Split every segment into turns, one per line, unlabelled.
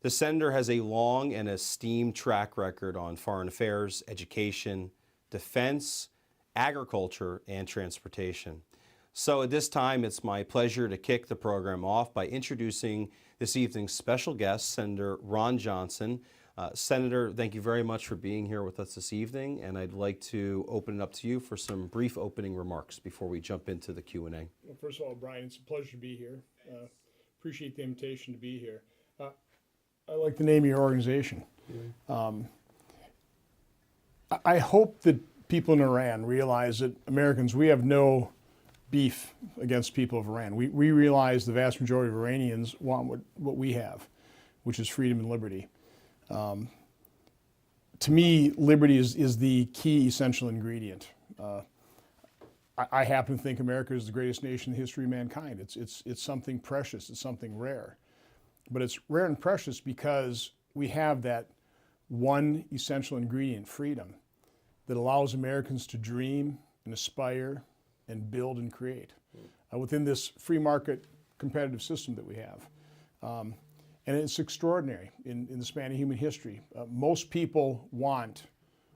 The senator has a long and esteemed track record on foreign affairs, education, defense, agriculture, and transportation. So at this time, it's my pleasure to kick the program off by introducing this evening's special guest, Senator Ron Johnson. Senator, thank you very much for being here with us this evening, and I'd like to open it up to you for some brief opening remarks before we jump into the Q&A.
Well, first of all, Brian, it's a pleasure to be here. Appreciate the invitation to be here. I like the name of your organization. I hope that people in Iran realize that Americans, we have no beef against people of Iran. We realize the vast majority of Iranians want what we have, which is freedom and liberty. To me, liberty is the key essential ingredient. I happen to think America is the greatest nation in the history of mankind. It's something precious, it's something rare. But it's rare and precious because we have that one essential ingredient, freedom, that allows Americans to dream and aspire and build and create within this free market competitive system that we have. And it's extraordinary in the span of human history. Most people want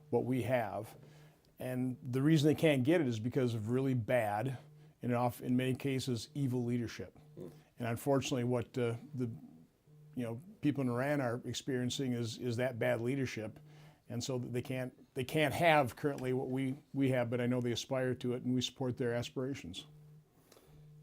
what we have, and the reason they can't get it is because of really bad, and in many cases, evil leadership. And unfortunately, what the people in Iran are experiencing is that bad leadership, and so they can't have currently what we have, but I know they aspire to it, and we support their aspirations.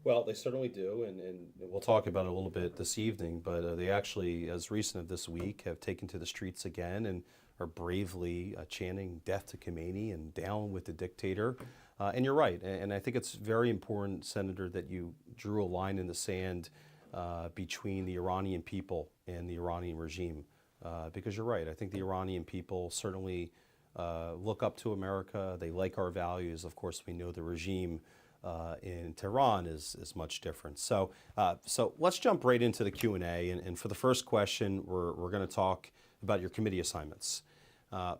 Well, they certainly do, and we'll talk about it a little bit this evening, but they actually, as recent of this week, have taken to the streets again and are bravely chanting death to Khomeini and down with the dictator. And you're right, and I think it's very important, Senator, that you drew a line in the sand between the Iranian people and the Iranian regime, because you're right. I think the Iranian people certainly look up to America. They like our values. Of course, we know the regime in Tehran is much different. So let's jump right into the Q&A. And for the first question, we're going to talk about your committee assignments.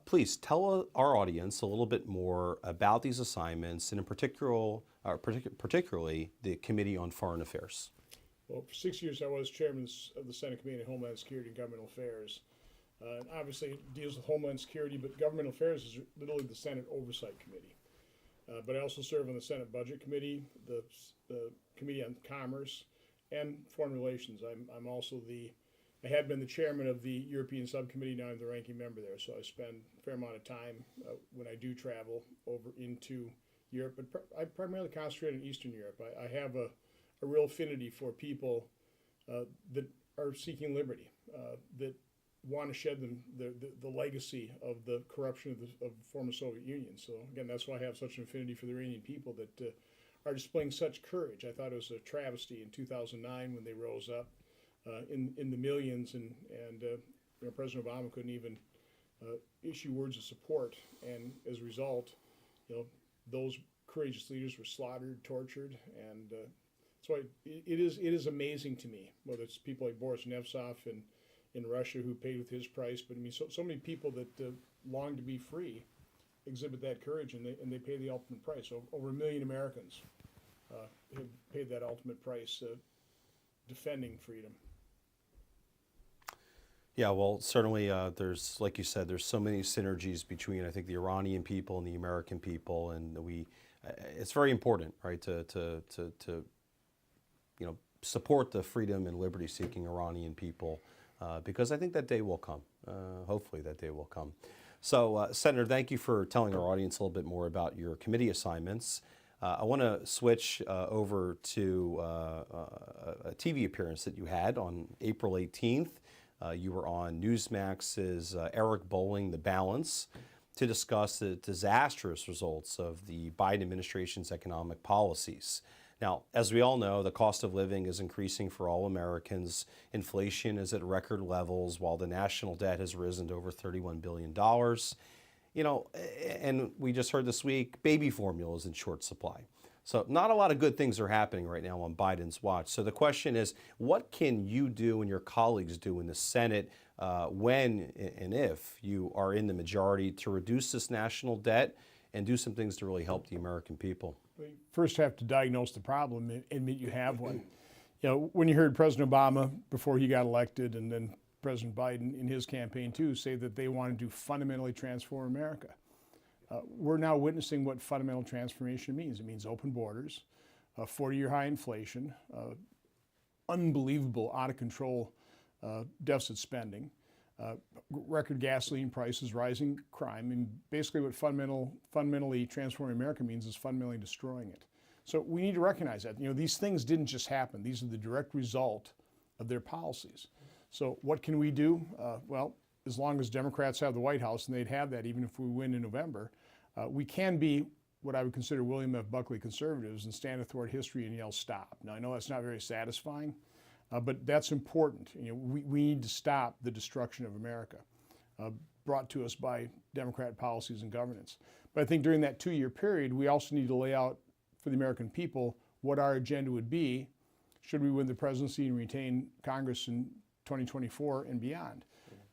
Please tell our audience a little bit more about these assignments, and in particularly the Committee on Foreign Affairs.
Well, for 6 years I was chairman of the Senate Committee on Homeland Security and Governmental Affairs. Obviously it deals with Homeland Security, but Governmental Affairs is literally the Senate Oversight Committee. But I also serve on the Senate Budget Committee, the Committee on Commerce, and Foreign Relations. I had been the chairman of the European Subcommittee, now I'm the ranking member there, so I spend a fair amount of time when I do travel over into Europe, but I primarily concentrate on Eastern Europe. I have a real affinity for people that are seeking liberty, that want to shed the legacy of the corruption of the former Soviet Union. So again, that's why I have such an affinity for the Iranian people that are displaying such courage. I thought it was a travesty in 2009 when they rose up in the millions, and President Obama couldn't even issue words of support. And as a result, those courageous leaders were slaughtered, tortured, and so it is amazing to me, whether it's people like Boris Nemtsov in Russia who paid with his price, but I mean, so many people that long to be free exhibit that courage, and they pay the ultimate price. So over 1 million Americans have paid that ultimate price defending freedom.
Yeah, well, certainly there's, like you said, there's so many synergies between, I think, the Iranian people and the American people, and it's very important, right, to support the freedom and liberty-seeking Iranian people, because I think that day will come. Hopefully that day will come. So, Senator, thank you for telling our audience a little bit more about your committee assignments. I want to switch over to a TV appearance that you had on April 18th. You were on Newsmax's Eric Bolling, The Balance, to discuss the disastrous results of the Biden administration's economic policies. Now, as we all know, the cost of living is increasing for all Americans. Inflation is at record levels, while the national debt has risen to over $31 billion. And we just heard this week, baby formula is in short supply. So not a lot of good things are happening right now on Biden's watch. So the question is, what can you do and your colleagues do in the Senate when and if you are in the majority to reduce this national debt and do some things to really help the American people?
We first have to diagnose the problem and admit you have one. When you heard President Obama before he got elected, and then President Biden in his campaign too, say that they want to fundamentally transform America. We're now witnessing what fundamental transformation means. It means open borders, 40-year high inflation, unbelievable, out of control deficit spending, record gasoline prices, rising crime, and basically what fundamentally transforming America means is fundamentally destroying it. So we need to recognize that. These things didn't just happen. These are the direct result of their policies. So what can we do? Well, as long as Democrats have the White House, and they'd have that even if we win in November, we can be what I would consider William F. Buckley conservatives and stand athwart history and yell stop. Now, I know that's not very satisfying, but that's important. We need to stop the destruction of America brought to us by Democrat policies and governance. But I think during that 2-year period, we also need to lay out for the American people what our agenda would be should we win the presidency and retain Congress in 2024 and beyond.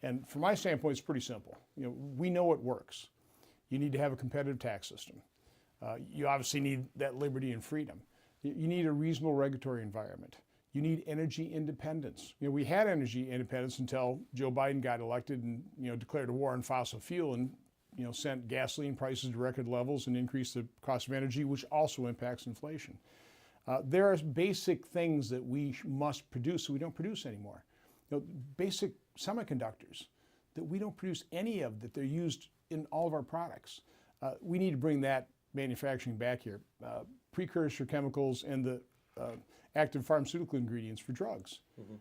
And from my standpoint, it's pretty simple. We know what works. You need to have a competitive tax system. You obviously need that liberty and freedom. You need a reasonable regulatory environment. You need energy independence. We had energy independence until Joe Biden got elected and declared a war on fossil fuel and sent gasoline prices to record levels and increased the cost of energy, which also impacts inflation. There are basic things that we must produce that we don't produce anymore. Basic semiconductors that we don't produce any of, that they're used in all of our products. We need to bring that manufacturing back here. Precursor chemicals and the active pharmaceutical ingredients for drugs.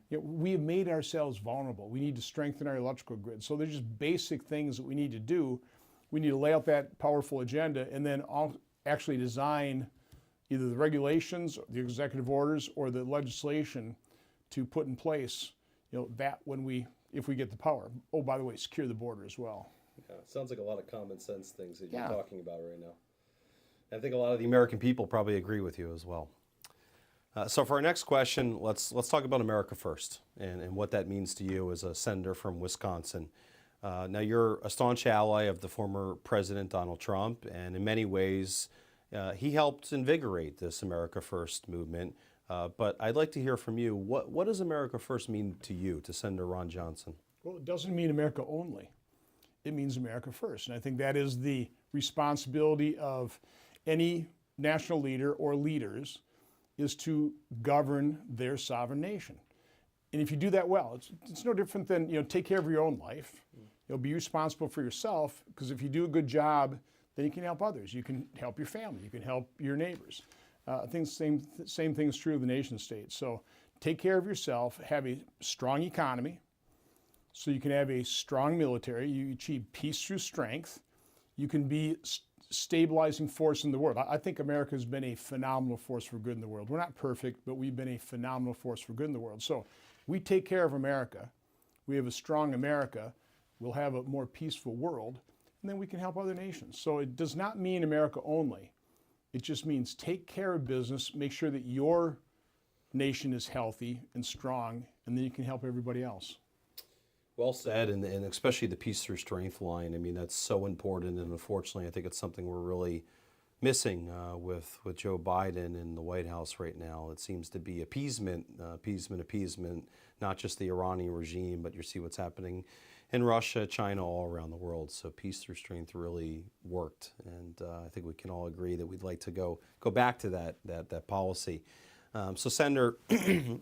We have made ourselves vulnerable. We need to strengthen our electrical grid. So there's just basic things that we need to do. We need to lay out that powerful agenda and then actually design either the regulations, the executive orders, or the legislation to put in place that if we get the power. Oh, by the way, secure the border as well.
Yeah, sounds like a lot of common sense things that you're talking about right now. I think a lot of the American people probably agree with you as well. So for our next question, let's talk about America First and what that means to you as a senator from Wisconsin. Now, you're a staunch ally of the former President Donald Trump, and in many ways, he helped invigorate this America First movement. But I'd like to hear from you. What does America First mean to you, to Senator Ron Johnson?
Well, it doesn't mean America only. It means America first. And I think that is the responsibility of any national leader or leaders, is to govern their sovereign nation. And if you do that well, it's no different than take care of your own life. Be responsible for yourself, because if you do a good job, then you can help others. You can help your family. You can help your neighbors. I think the same thing is true of the nation state. So take care of yourself, have a strong economy, so you can have a strong military. You achieve peace through strength. You can be stabilizing force in the world. I think America has been a phenomenal force for good in the world. We're not perfect, but we've been a phenomenal force for good in the world. So we take care of America. We have a strong America. We'll have a more peaceful world, and then we can help other nations. So it does not mean America only. It just means take care of business, make sure that your nation is healthy and strong, and then you can help everybody else.
Well said, and especially the peace through strength line. I mean, that's so important, and unfortunately, I think it's something we're really missing with Joe Biden in the White House right now. It seems to be appeasement, not just the Iranian regime, but you see what's happening in Russia, China, all around the world. So peace through strength really worked, and I think we can all agree that we'd like to go back to that policy. So Senator,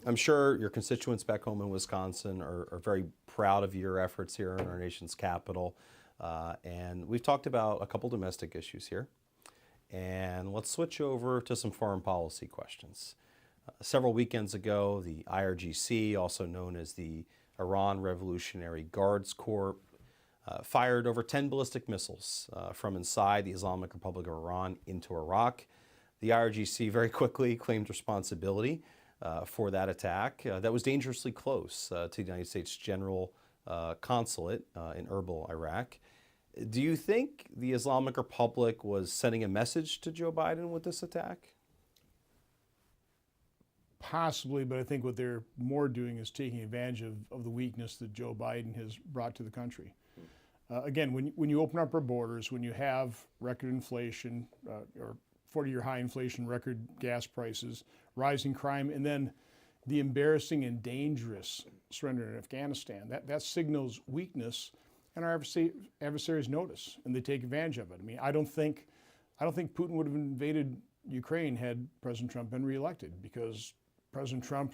I'm sure your constituents back home in Wisconsin are very proud of your efforts here in our nation's capital. And we've talked about a couple domestic issues here. And let's switch over to some foreign policy questions. Several weekends ago, the IRGC, also known as the Iran Revolutionary Guards Corps, fired over 10 ballistic missiles from inside the Islamic Republic of Iran into Iraq. The IRGC very quickly claimed responsibility for that attack that was dangerously close to the United States General Consulate in Erbil, Iraq. Do you think the Islamic Republic was sending a message to Joe Biden with this attack?
Possibly, but I think what they're more doing is taking advantage of the weakness that Joe Biden has brought to the country. Again, when you open up our borders, when you have record inflation or 40-year high inflation, record gas prices, rising crime, and then the embarrassing and dangerous surrender in Afghanistan. That signals weakness, and our adversaries notice, and they take advantage of it. I mean, I don't think Putin would have invaded Ukraine had President Trump been reelected, because President Trump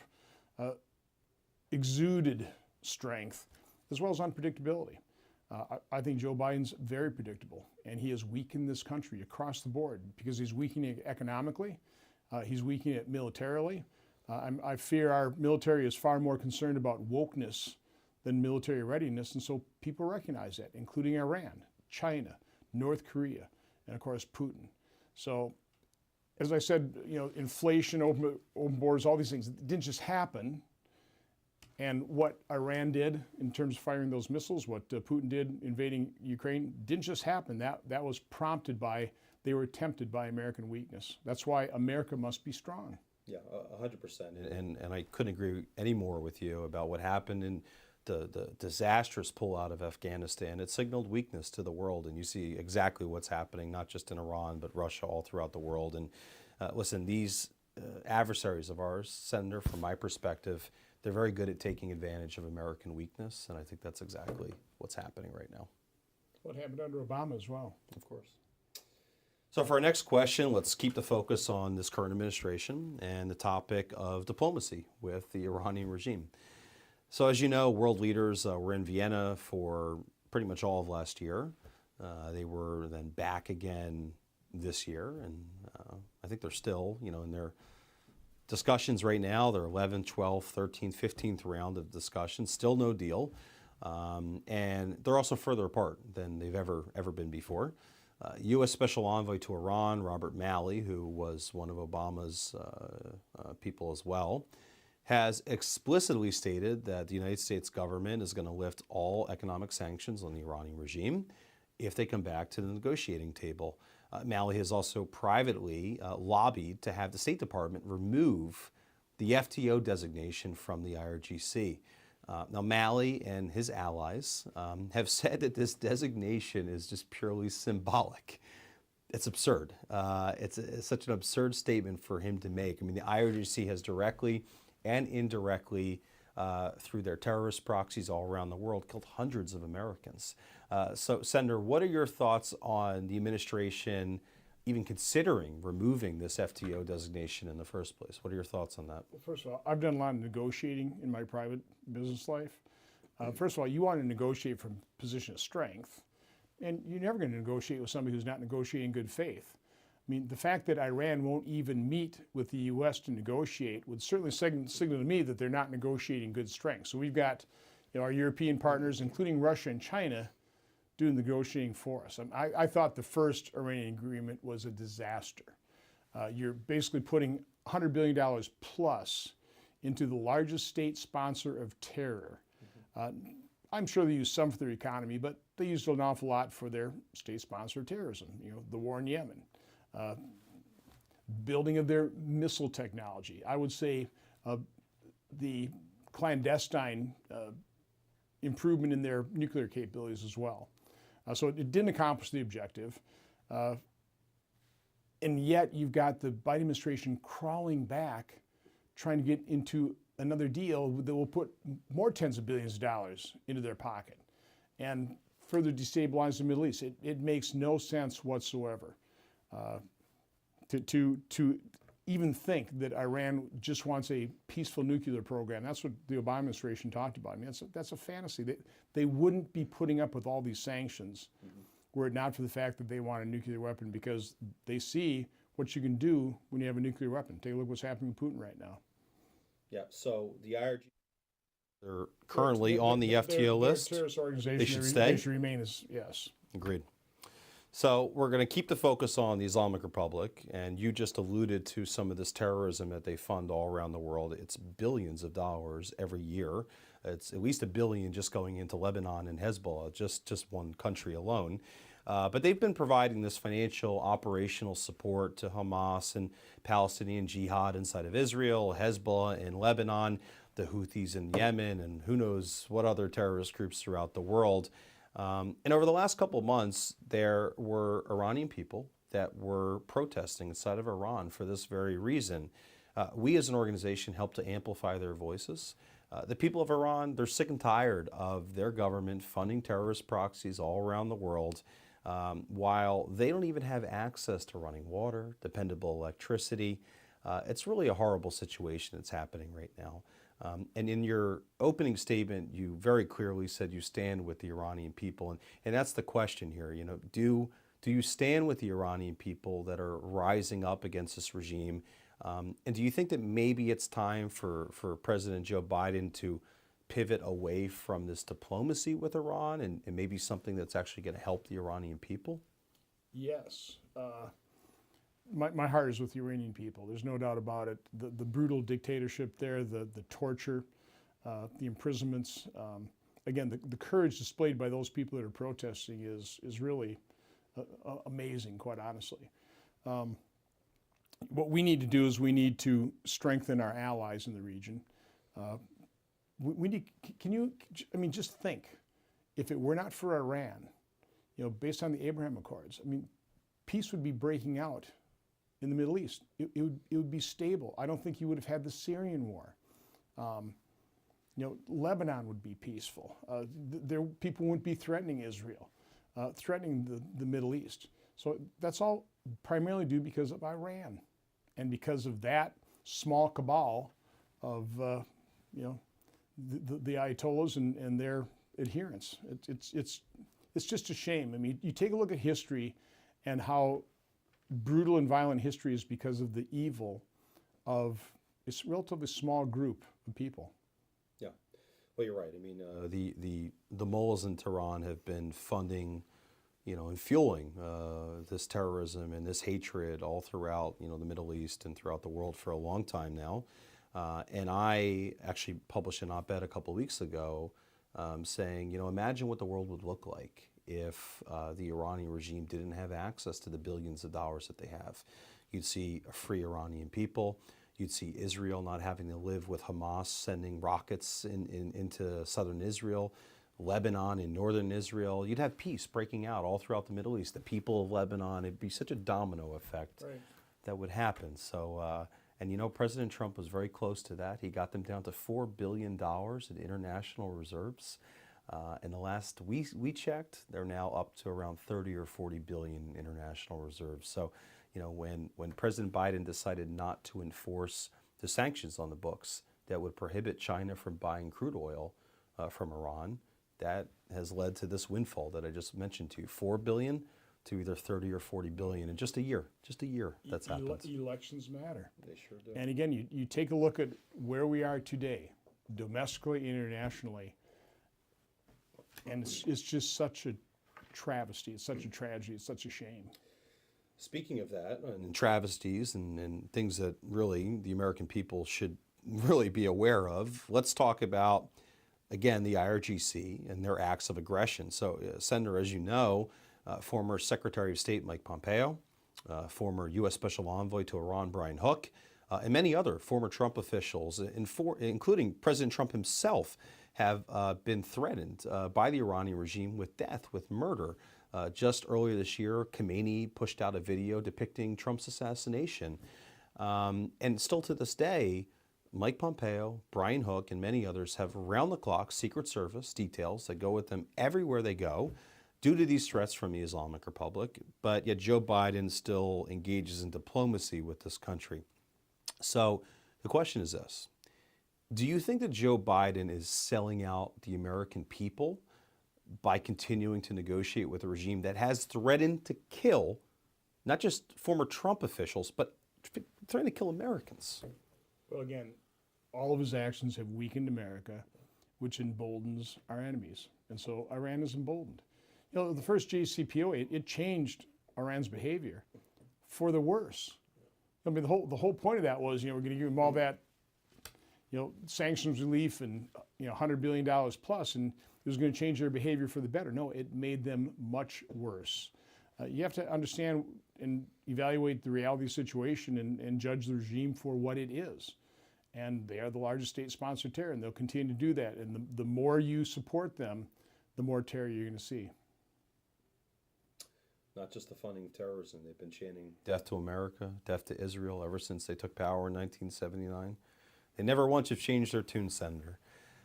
exuded strength as well as unpredictability. I think Joe Biden's very predictable, and he has weakened this country across the board because he's weakening it economically, he's weakening it militarily. I fear our military is far more concerned about wokeness than military readiness, and so people recognize that, including Iran, China, North Korea, and of course Putin. So, as I said, inflation, open borders, all these things didn't just happen. And what Iran did in terms of firing those missiles, what Putin did invading Ukraine, didn't just happen. That was prompted by, they were tempted by American weakness. That's why America must be strong.
Yeah, 100%. And I couldn't agree any more with you about what happened in the disastrous pullout of Afghanistan. It signaled weakness to the world, and you see exactly what's happening, not just in Iran, but Russia, all throughout the world. And listen, these adversaries of ours, Senator, from my perspective, they're very good at taking advantage of American weakness, and I think that's exactly what's happening right now.
What happened under Obama as well.
Of course. So for our next question, let's keep the focus on this current administration and the topic of diplomacy with the Iranian regime. So as you know, world leaders were in Vienna for pretty much all of last year. They were then back again this year, and I think they're still, in their discussions right now. They're 11th, 12th, 13th, 15th round of discussions, still no deal. And they're also further apart than they've ever been before. U.S. Special Envoy to Iran, Robert Malley, who was one of Obama's people as well, has explicitly stated that the United States government is going to lift all economic sanctions on the Iranian regime if they come back to the negotiating table. Malley has also privately lobbied to have the State Department remove the FTO designation from the IRGC. Now, Malley and his allies have said that this designation is just purely symbolic. It's absurd. It's such an absurd statement for him to make. I mean, the IRGC has directly and indirectly, through their terrorist proxies all around the world, killed hundreds of Americans. So, Senator, what are your thoughts on the administration even considering removing this FTO designation in the first place? What are your thoughts on that?
Well, first of all, I've done a lot of negotiating in my private business life. First of all, you want to negotiate from a position of strength, and you're never going to negotiate with somebody who's not negotiating in good faith. I mean, the fact that Iran won't even meet with the U.S. to negotiate would certainly signal to me that they're not negotiating good strength. So we've got our European partners, including Russia and China, doing the negotiating for us. I thought the first Iranian agreement was a disaster. You're basically putting $100 billion plus into the largest state sponsor of terror. I'm sure they use some for their economy, but they used an awful lot for their state sponsor of terrorism, the war in Yemen. Building of their missile technology. I would say the clandestine improvement in their nuclear capabilities as well. So it didn't accomplish the objective. And yet you've got the Biden administration crawling back, trying to get into another deal that will put more tens of billions of dollars into their pocket and further destabilize the Middle East. It makes no sense whatsoever. To even think that Iran just wants a peaceful nuclear program. That's what the Obama administration talked about. I mean, that's a fantasy. They wouldn't be putting up with all these sanctions were it not for the fact that they want a nuclear weapon, because they see what you can do when you have a nuclear weapon. Take a look what's happening with Putin right now.
Yeah, so the IRG, they're currently on the FTO list.
They're a terrorist organization.
They should stay?
They should remain as, yes.
Agreed. So we're going to keep the focus on the Islamic Republic, and you just alluded to some of this terrorism that they fund all around the world. It's billions of dollars every year. It's at least $1 billion just going into Lebanon and Hezbollah, just one country alone. But they've been providing this financial, operational support to Hamas and Palestinian Jihad inside of Israel, Hezbollah in Lebanon, the Houthis in Yemen, and who knows what other terrorist groups throughout the world. And over the last couple of months, there were Iranian people that were protesting inside of Iran for this very reason. We as an organization help to amplify their voices. The people of Iran, they're sick and tired of their government funding terrorist proxies all around the world, while they don't even have access to running water, dependable electricity. It's really a horrible situation that's happening right now. And in your opening statement, you very clearly said you stand with the Iranian people, and that's the question here. You know, do you stand with the Iranian people that are rising up against this regime? And do you think that maybe it's time for President Joe Biden to pivot away from this diplomacy with Iran and maybe something that's actually going to help the Iranian people?
Yes. My heart is with the Iranian people. There's no doubt about it. The brutal dictatorship there, the torture, the imprisonments. Again, the courage displayed by those people that are protesting is really amazing, quite honestly. What we need to do is we need to strengthen our allies in the region. We need, just think, if it were not for Iran, based on the Abraham Accords, peace would be breaking out in the Middle East. It would be stable. I don't think you would have had the Syrian war. Lebanon would be peaceful. People wouldn't be threatening Israel, threatening the Middle East. So that's all primarily due because of Iran and because of that small cabal of, the Ayatollahs and their adherents. It's just a shame. You take a look at history and how brutal and violent history is because of the evil of this relatively small group of people.
Yeah, well, you're right. The mullahs in Tehran have been funding, and fueling this terrorism and this hatred all throughout, the Middle East and throughout the world for a long time now. And I actually published an op-ed a couple of weeks ago saying, imagine what the world would look like if the Iranian regime didn't have access to the billions of dollars that they have. You'd see a free Iranian people. You'd see Israel not having to live with Hamas sending rockets into southern Israel, Lebanon and northern Israel. You'd have peace breaking out all throughout the Middle East. The people of Lebanon, it'd be such a domino effect that would happen. So, President Trump was very close to that. He got them down to $4 billion in international reserves. And the last we checked, they're now up to around 30 or 40 billion in international reserves. So, when President Biden decided not to enforce the sanctions on the books that would prohibit China from buying crude oil from Iran, that has led to this windfall that I just mentioned to you, 4 billion to either 30 or 40 billion in just a year that's happened.
Elections matter.
They sure do.
And again, you take a look at where we are today, domestically, internationally, and it's just such a travesty. It's such a tragedy. It's such a shame.
Speaking of that, and travesties and things that really the American people should really be aware of, let's talk about, again, the IRGC and their acts of aggression. So, Senator, as you know, former Secretary of State Mike Pompeo, former U.S. Special Envoy to Iran Brian Hook, and many other former Trump officials, including President Trump himself, have been threatened by the Iranian regime with death, with murder. Just earlier this year, Khomeini pushed out a video depicting Trump's assassination. And still to this day, Mike Pompeo, Brian Hook, and many others have round-the-clock Secret Service details that go with them everywhere they go due to these threats from the Islamic Republic. But yet Joe Biden still engages in diplomacy with this country. So the question is this. Do you think that Joe Biden is selling out the American people by continuing to negotiate with a regime that has threatened to kill not just former Trump officials, but threatened to kill Americans?
Well, again, all of his actions have weakened America, which emboldens our enemies. And so Iran is emboldened. The first JCPOA, it changed Iran's behavior for the worse. The whole point of that was, we're going to give them all that, sanctions relief and, $100 billion plus, and it was going to change their behavior for the better. No, it made them much worse. You have to understand and evaluate the reality of the situation and judge the regime for what it is. And they are the largest state-sponsored terror, and they'll continue to do that. And the more you support them, the more terror you're going to see.
Not just the funding of terrorism. They've been chanting death to America, death to Israel ever since they took power in 1979. They never once have changed their tune, Senator.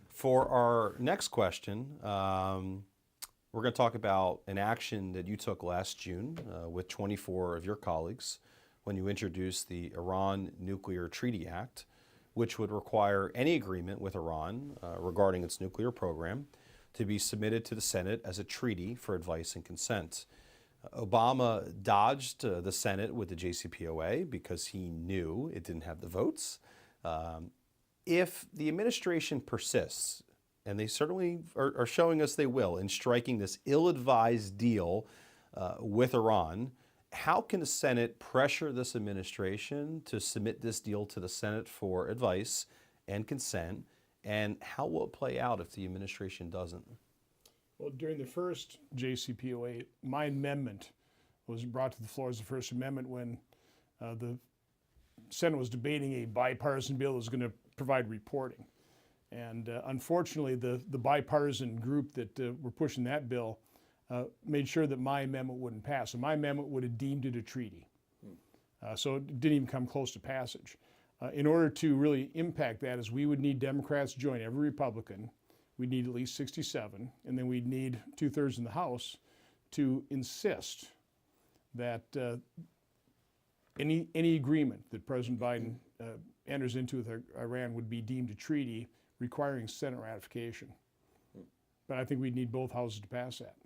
For our next question, we're going to talk about an action that you took last June with 24 of your colleagues when you introduced the Iran Nuclear Treaty Act, which would require any agreement with Iran regarding its nuclear program to be submitted to the Senate as a treaty for advice and consent. Obama dodged the Senate with the JCPOA because he knew it didn't have the votes. If the administration persists, and they certainly are showing us they will, in striking this ill-advised deal with Iran, how can the Senate pressure this administration to submit this deal to the Senate for advice and consent, and how will it play out if the administration doesn't?
Well, during the first JCPOA, my amendment was brought to the floor as the first amendment when the Senate was debating a bipartisan bill that was going to provide reporting. And unfortunately, the bipartisan group that were pushing that bill made sure that my amendment wouldn't pass. And my amendment would have deemed it a treaty. So it didn't even come close to passage. In order to really impact that, is we would need Democrats to join every Republican. We'd need at least 67, and then we'd need 2/3 in the House to insist that any agreement that President Biden enters into with Iran would be deemed a treaty requiring Senate ratification. But I think we'd need both houses to pass that.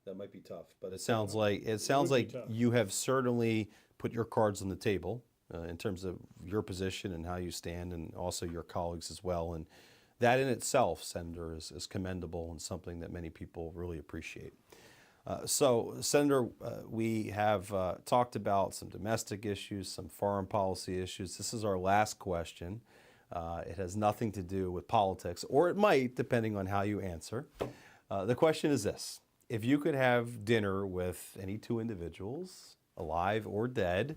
That might be tough, but it sounds like you have certainly put your cards on the table in terms of your position and how you stand, and also your colleagues as well. And that in itself, Senator, is commendable and something that many people really appreciate. So, Senator, we have talked about some domestic issues, some foreign policy issues. This is our last question. It has nothing to do with politics, or it might, depending on how you answer. The question is this: if you could have dinner with any two individuals, alive or dead,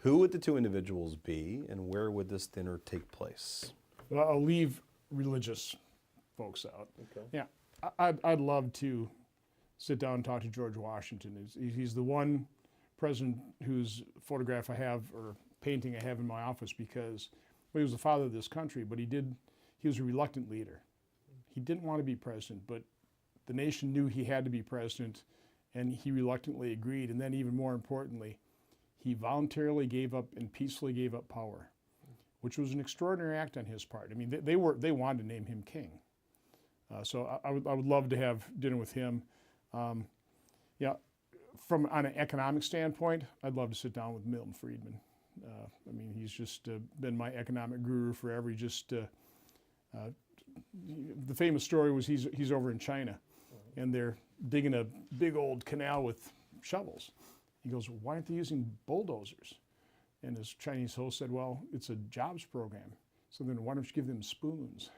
who would the two individuals be, and where would this dinner take place?
Well, I'll leave religious folks out.
Okay.
Yeah, I'd love to sit down and talk to George Washington. He's the one president whose photograph I have, or painting I have in my office, because he was the father of this country, but he was a reluctant leader. He didn't want to be president, but the nation knew he had to be president, and he reluctantly agreed. And then, even more importantly, he voluntarily gave up and peacefully gave up power, which was an extraordinary act on his part. I mean, they wanted to name him king. So I would love to have dinner with him. Yeah, from on an economic standpoint, I'd love to sit down with Milton Friedman. I mean, he's just been my economic guru forever. He just the famous story was he's over in China, and they're digging a big old canal with shovels. He goes, "Why aren't they using bulldozers?" And his Chinese host said, "Well, it's a jobs program. So then why don't you give them spoons?"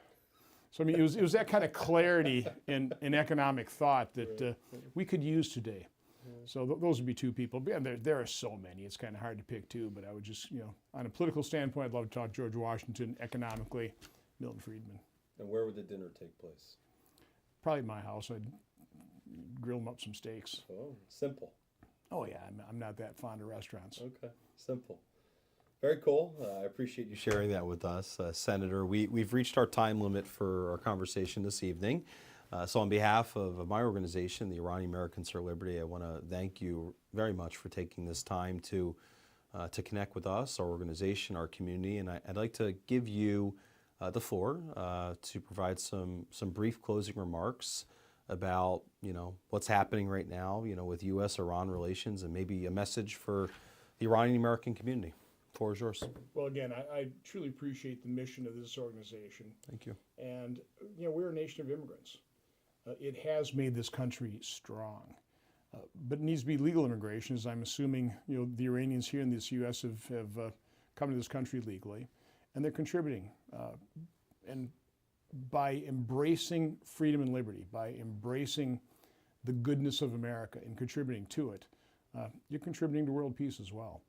So I mean, it was that kind of clarity in economic thought that we could use today. So those would be two people. And there are so many. It's kind of hard to pick two, but I would just, on a political standpoint, I'd love to talk to George Washington. Economically, Milton Friedman.
And where would the dinner take place?
Probably at my house. I'd grill them up some steaks.
Oh, simple.
Oh yeah, I'm not that fond of restaurants.
Okay, simple. Very cool. I appreciate you sharing that with us, Senator. We've reached our time limit for our conversation this evening. So on behalf of my organization, the Iranian Americans for Liberty, I want to thank you very much for taking this time to connect with us, our organization, our community. And I'd like to give you the floor to provide some brief closing remarks about what's happening right now with U.S.-Iran relations, and maybe a message for the Iranian American community. The floor is yours.
Well, again, I truly appreciate the mission of this organization.
Thank you.
And we're a nation of immigrants. It has made this country strong, but it needs to be legal immigration, as I'm assuming the Iranians here in this U.S. have come to this country legally, and they're contributing. And by embracing freedom and liberty, by embracing the goodness of America and contributing to it, you're contributing to world peace as well.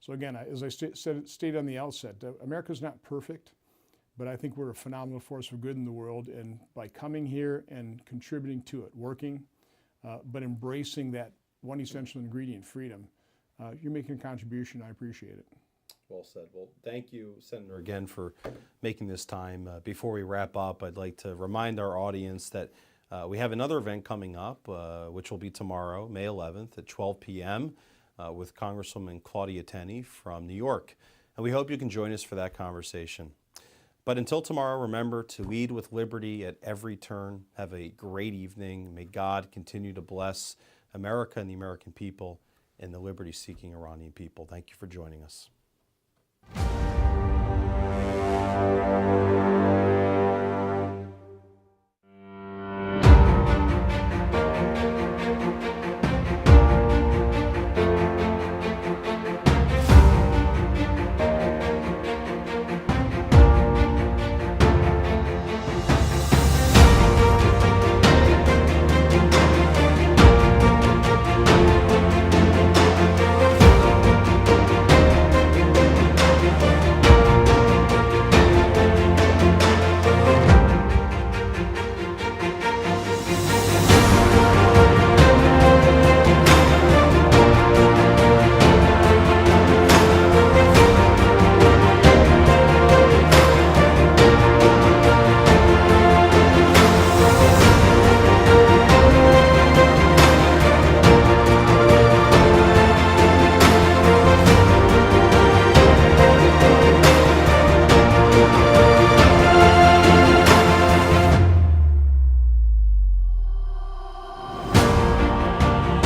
So again, as I stated on the outset, America's not perfect, but I think we're a phenomenal force for good in the world. And by coming here and contributing to it, working, but embracing that one essential ingredient, freedom. You're making a contribution. I appreciate it.
Well said. Well, thank you, Senator, again for making this time. Before we wrap up, I'd like to remind our audience that we have another event coming up, which will be tomorrow, May 11th at 12 p.m. With Congresswoman Claudia Tenney from New York. And we hope you can join us for that conversation. But until tomorrow, remember to lead with liberty at every turn. Have a great evening. May God continue to bless America and the American people and the liberty-seeking Iranian people. Thank you for joining us.